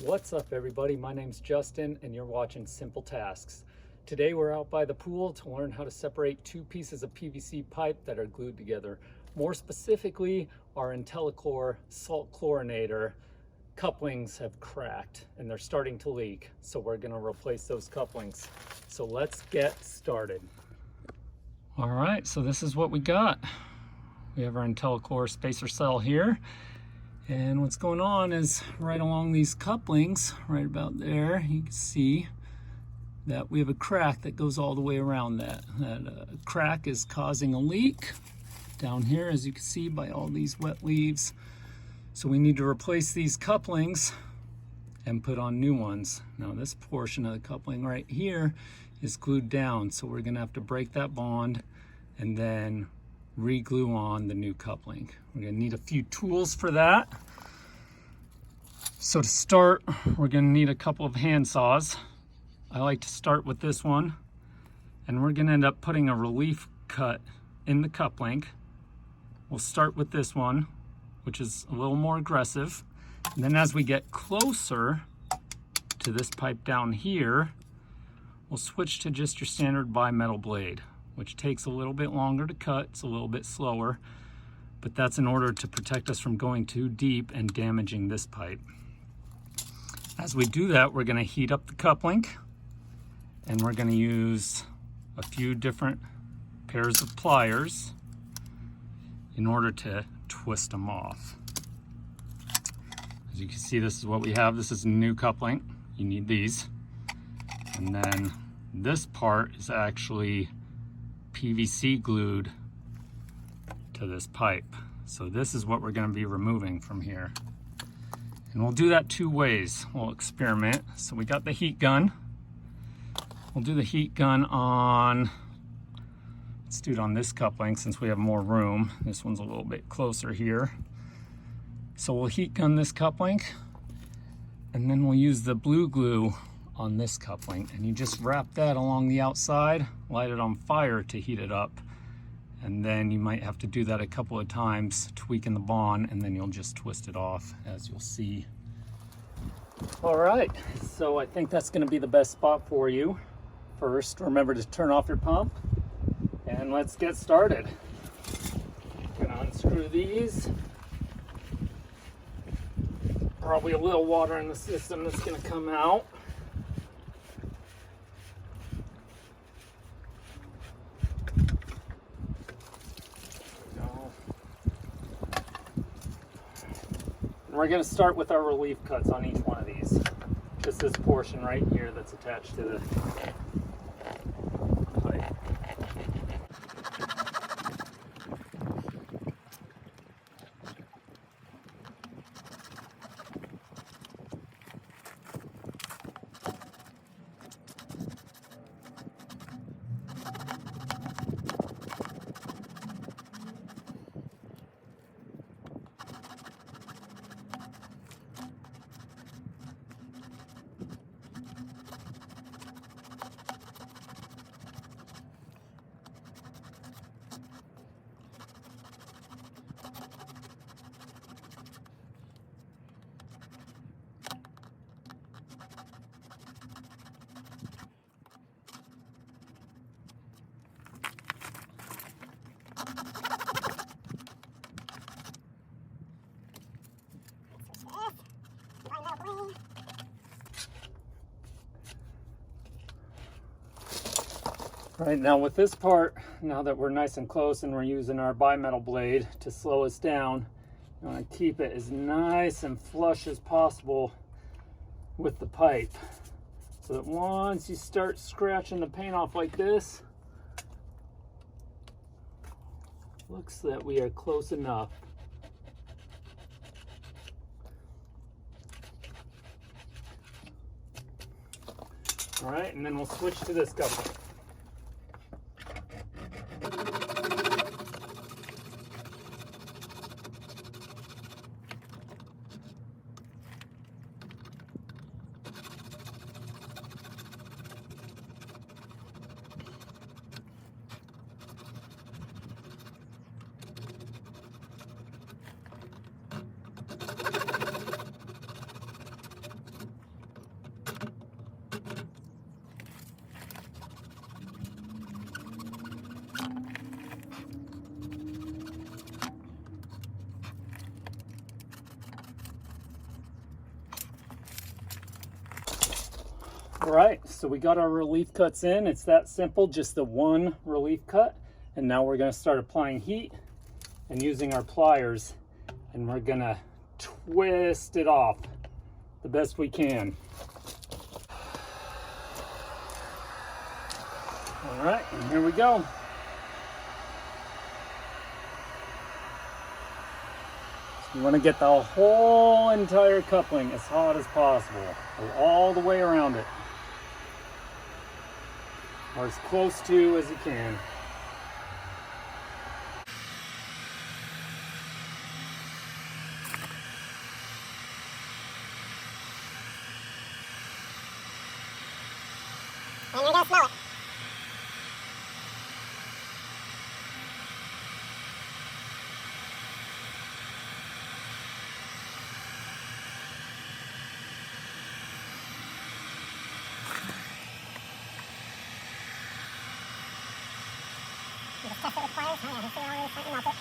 What's up everybody, my name's Justin and you're watching Simple Tasks. Today we're out by the pool to learn how to separate two pieces of PVC pipe that are glued together. More specifically, our Intellichlor salt chlorinator couplings have cracked and they're starting to leak. So we're gonna replace those couplings. So let's get started. All right, so this is what we got. We have our Intellichlor spacer cell here. And what's going on is right along these couplings, right about there, you can see that we have a crack that goes all the way around that. That crack is causing a leak down here, as you can see by all these wet leaves. So we need to replace these couplings and put on new ones. Now this portion of the coupling right here is glued down, so we're gonna have to break that bond and then re-glue on the new coupling. We're gonna need a few tools for that. So to start, we're gonna need a couple of hand saws. I like to start with this one, and we're gonna end up putting a relief cut in the coupling. We'll start with this one, which is a little more aggressive. And then as we get closer to this pipe down here, we'll switch to just your standard bimetal blade, which takes a little bit longer to cut. It's a little bit slower, but that's in order to protect us from going too deep and damaging this pipe. As we do that, we're gonna heat up the coupling and we're gonna use a few different pairs of pliers in order to twist them off. As you can see, this is what we have. This is a new coupling. You need these. And then this part is actually PVC glued to this pipe. So this is what we're going to be removing from here. And we'll do that two ways. We'll experiment. So we got the heat gun. We'll do the heat gun on, let's do it on this coupling since we have more room. This one's a little bit closer here. So we'll heat gun this coupling and then we'll use the blue glue on this coupling, and you just wrap that along the outside, light it on fire to heat it up, and then you might have to do that a couple of times, tweaking the bond, and then you'll just twist it off, as you'll see. All right, so I think that's going to be the best spot for you. First, remember to turn off your pump, and let's get started. Gonna unscrew these. Probably a little water in the system that's going to come out. We're going to start with our relief cuts on each one of these. Just this portion right here that's attached to the pipe. Right, now with this part, now that we're nice and close and we're using our bimetal blade to slow us down, you want to keep it as nice and flush as possible with the pipe, so that once you start scratching the paint off like this, looks that we are close enough. All right, and then we'll switch to this coupling. All right, so we got our relief cuts in. It's that simple, just the one relief cut. And now we're gonna start applying heat and using our pliers, and we're gonna twist it off the best we can. All right, and here we go. So you wanna get the whole entire coupling as hot as possible. Go all the way around it. Or as close to as you can. And you're gonna smell it. You just test it with pliers. Oh yeah, you see all these starting to melt it.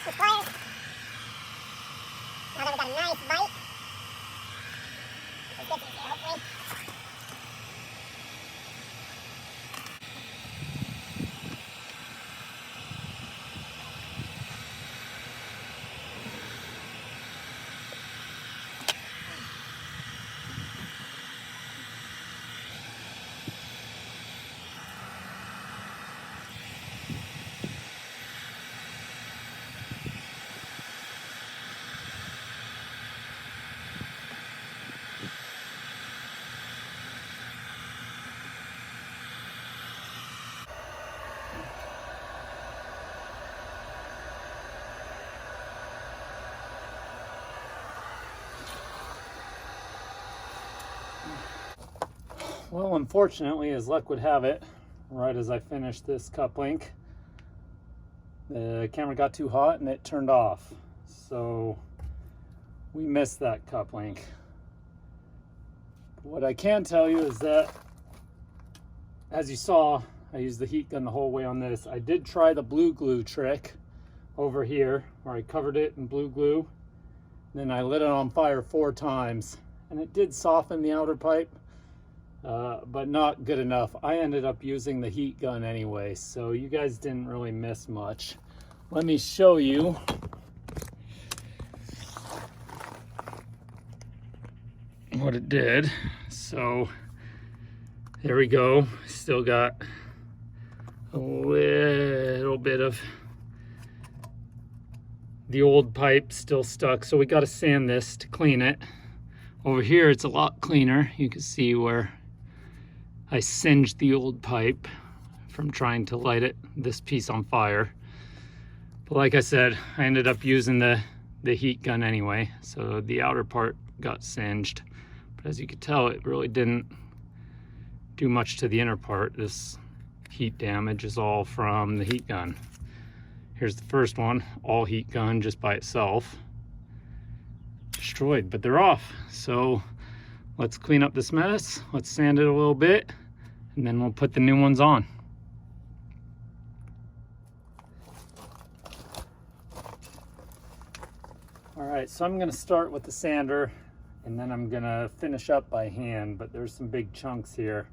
With pliers. Now that we got a nice bite. Let's get this here, hopefully. Well, unfortunately, as luck would have it, right as I finished this cup link, the camera got too hot and it turned off. So we missed that cup link. What I can tell you is that, as you saw, I used the heat gun the whole way on this. I did try the blue glue trick over here, where I covered it in blue glue. Then I lit it on fire 4 times, and it did soften the outer pipe. But not good enough. I ended up using the heat gun anyway, so you guys didn't really miss much. Let me show you. What it did. So there we go. Still got a little bit of the old pipe still stuck, so we got to sand this to clean it. Over here it's a lot cleaner. You can see where I singed the old pipe from trying to light this piece on fire. But like I said, I ended up using the heat gun anyway, so the outer part got singed. But as you can tell, it really didn't do much to the inner part. This heat damage is all from the heat gun. Here's the first one, all heat gun just by itself. Destroyed, but they're off. So let's clean up this mess. Let's sand it a little bit, and then we'll put the new ones on. All right, so I'm gonna start with the sander, and then I'm gonna finish up by hand, but there's some big chunks here.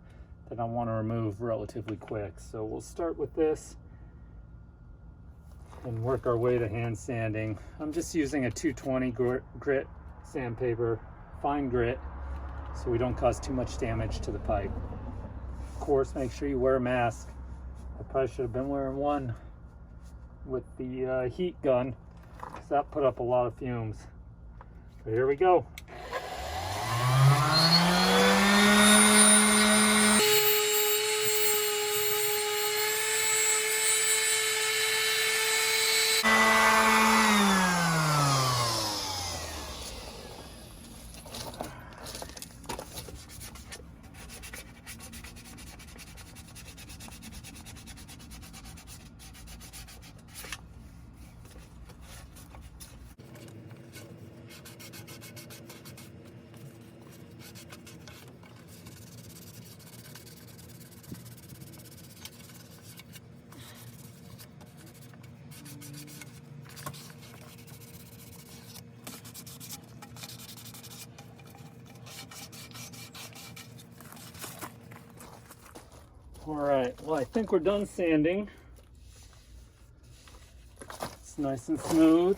that I want to remove relatively quick. So we'll start with this and work our way to hand sanding. I'm just using a 220 grit sandpaper, fine grit, so we don't cause too much damage to the pipe. Of course, make sure you wear a mask. I probably should have been wearing one with the heat gun, because that put up a lot of fumes. But here we go. All right, well, I think we're done sanding. It's nice and smooth.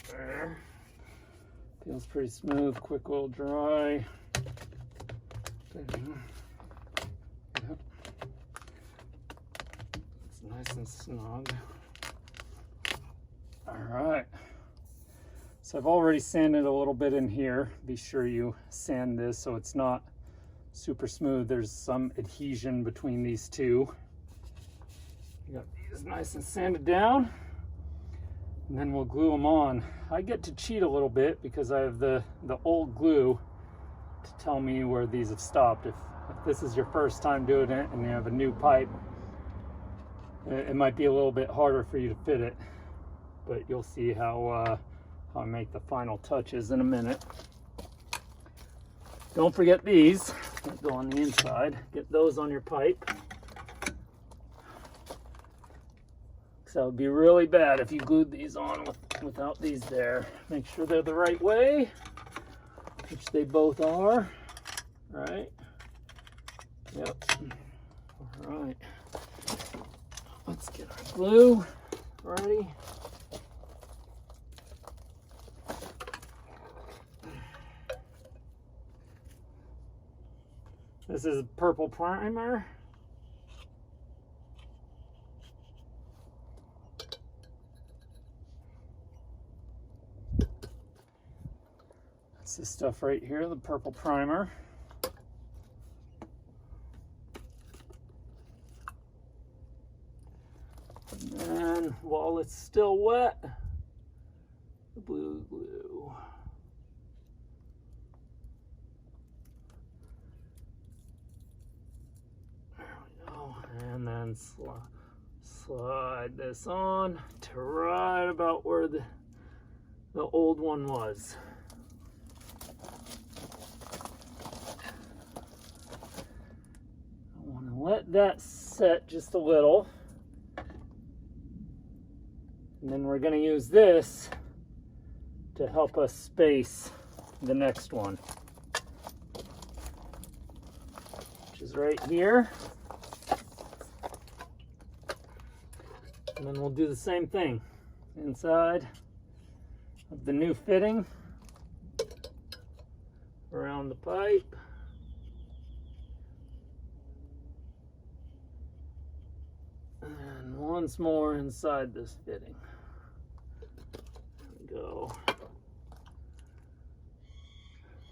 There. Feels pretty smooth, quick oil dry. Yep. It's nice and snug. All right. So I've already sanded a little bit in here. Be sure you sand this so it's not super smooth. There's some adhesion between these two. You got these nice and sanded down, and then we'll glue them on. I get to cheat a little bit because I have the old glue to tell me where these have stopped. If this is your first time doing it and you have a new pipe, it might be a little bit harder for you to fit it, but you'll see how I make the final touches in a minute. Don't forget these that go on the inside. Get those on your pipe. So it would be really bad if you glued these on without these there. Make sure they're the right way, which they both are. Right? Yep. All right. Let's get our glue ready. This is purple primer. That's this stuff right here, the purple primer. And then while it's still wet, the blue glue. And then slide this on to right about where the old one was. I want to let that set just a little. And then we're going to use this to help us space the next one, which is right here. And then we'll do the same thing inside of the new fitting around the pipe. And once more inside this fitting. There we go.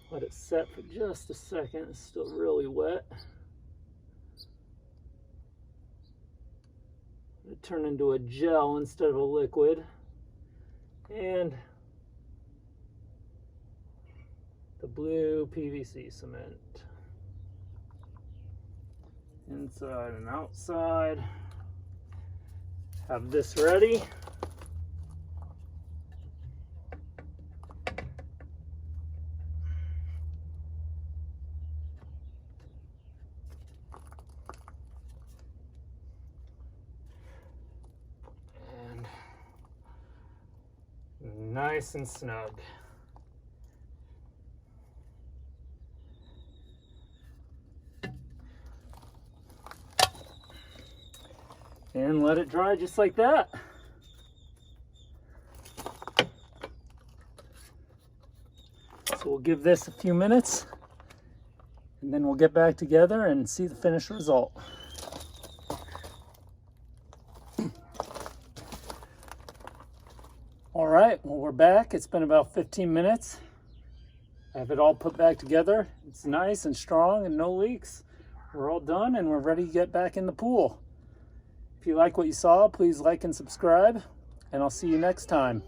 Let it set for just a second. It's still really wet. It turned into a gel instead of a liquid. And the blue PVC cement. Inside and outside. Have this ready. Nice and snug. and let it dry just like that. So we'll give this a few minutes and then we'll get back together and see the finished result. All right, well, we're back. It's been about 15 minutes. I have it all put back together. It's nice and strong and no leaks. We're all done and we're ready to get back in the pool. If you like what you saw, please like and subscribe, and I'll see you next time.